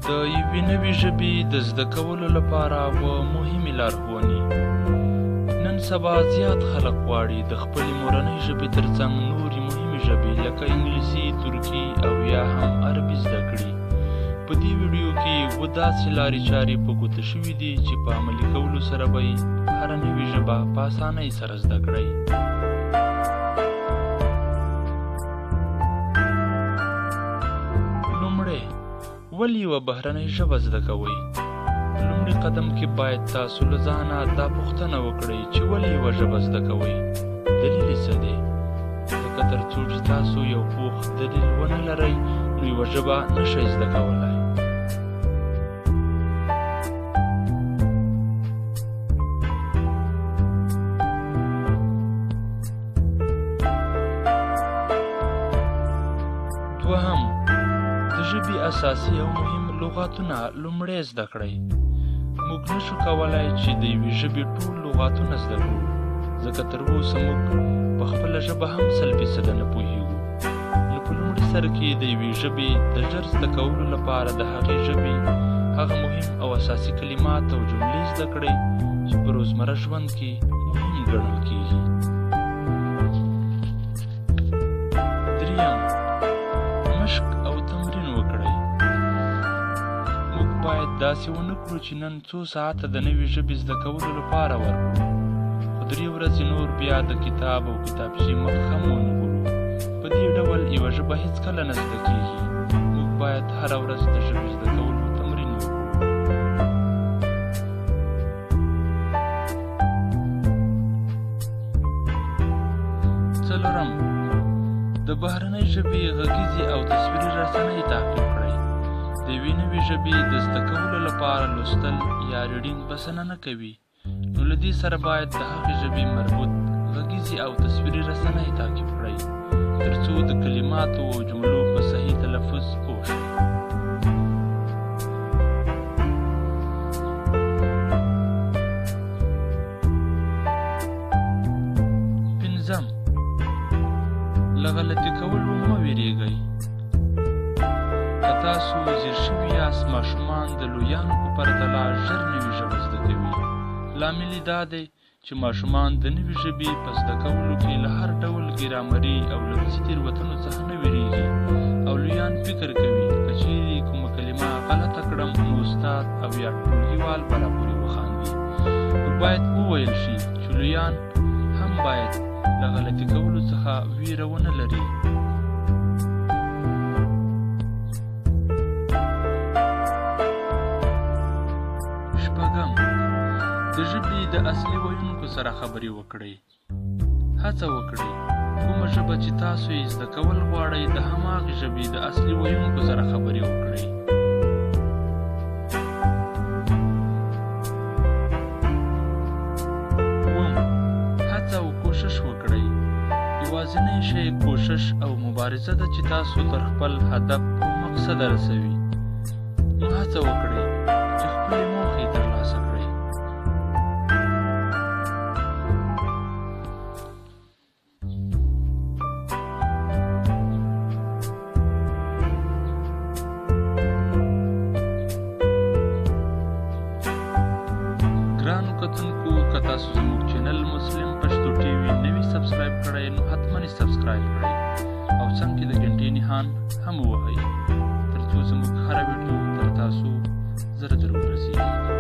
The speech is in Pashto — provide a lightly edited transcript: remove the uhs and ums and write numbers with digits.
د یوې نوې ژبې د زده کولو لپاره و مهمې لارښوونې. نن سبا زیات خلک غواړي د خپلې مورنۍ ژبې ترڅنګ نورې مهمې ژبې لکه انګلیسي، ترکي او یا هم عربي زده کړي. په دې ویډیو کې و داسې لارې چارې په ګوته شوي دي چې په عملي کولو سره به یې هره نوې ژبه په اسانۍ سره زده کړئ. لومړی، ولې یوه بهرنۍ ژبه زده کوئ؟ په لومړي قدم کې باید تاسو له ځانه دا پوښتنه وکړئ چې ولې یوه ژبه زده کوئ؟ دلیل یې څه دی؟ ځکه تر څو چې تاسو یو پوخ دلیل ونه لرئ نو یوه ژبه نشئ زده کولی. دوهم، د ژبې اساسي او مهم لغاتونه لومړی زده کړئ. موږ نشو کولی چې د یوې ژبې ټول لغاتونه زده کړو، ځکه تر اوسه موږ په خپله ژبه هم 100% نه پوهیږو. نو په لومړي سر کې د یوې ژبې د ژر زده کولو لپاره د هغې ژبې هغه مهم او اساسي کلمات او جملې زده کړئ چې په روزمره ژوند کې مهم ګڼل کیږي. دریم، مشق او تمرین وکړئ. موږ باید داسې ونه کړو چې نن څو ساعته د نوې ژبې زده کولو لپاره ورکړو، خو 3 ورځې نور بیا د کتاب او کتابچې مخ هم ونه ګورو. په دې ډول یوه ژبه هیڅکله نه زده کیږي. موږ باید هره ورځ د ژبې زده کولو تمرین وکړو. څلورم، د بهرنۍ ژبې غږیزې او تصویري رسنۍ تعقیب کړئ. د یوې نوې ژبې د زده کولو لپاره لوستل یا ریډینګ بسنه نه کوي، نو له دې سره باید د هغې ژبې مربوط غږیزې او تصویري رسنۍ تعقیب کړئ تر څو د کلماتو او جملو په صحیح تلفظ پوه شئ. پنځم، له غلطي کولو مه ویرېږئ. که تاسو ځیر شوي یاست، ماشومان د لویانو په پرتله ژر نوې ژبه زده کوي. لامل یې دا دی چې ماشومان د نوې ژبې په زده کولو کې له هر ډول ګرامري او لفظي تېروتنو څخه نه ویرېږي، او لویان فکر کوي که چیرې کومه کلمه غلطه کړم نو استاد او یا ټولګیوال به راپورې وخاندي. نو باید وویل شي چې لویان هم باید له غلطي کولو څخه ویره ونه لري. شپږم، د ژبې د اصلي ویونکو سره خبرې وکړئ. هڅه وکړئ کومه ژبه چې تاسو یې زده کول غواړئ د هماغې ژبې د اصلي ویونکو سره خبرې وکړئ. اووم، هڅه او کوشش وکړئ. یوازینی شی کوشش او مبارزه ده چې تاسو تر خپل هدف او مقصد رسوي. نو هڅه وکړئ چې خپلې موخې ترلاسه کړئ. ګرانو کتونکو، که تاسو زموږ چینل مسلم پښتو ټي وي نوي سبسکرایب کړئ نو حتما یې سبسکرایب کړئ او څنګ کې د ګنټې نښان هم ووهئ تر څو زموږ هره ویډیو تر تاسو زر ورسیږي.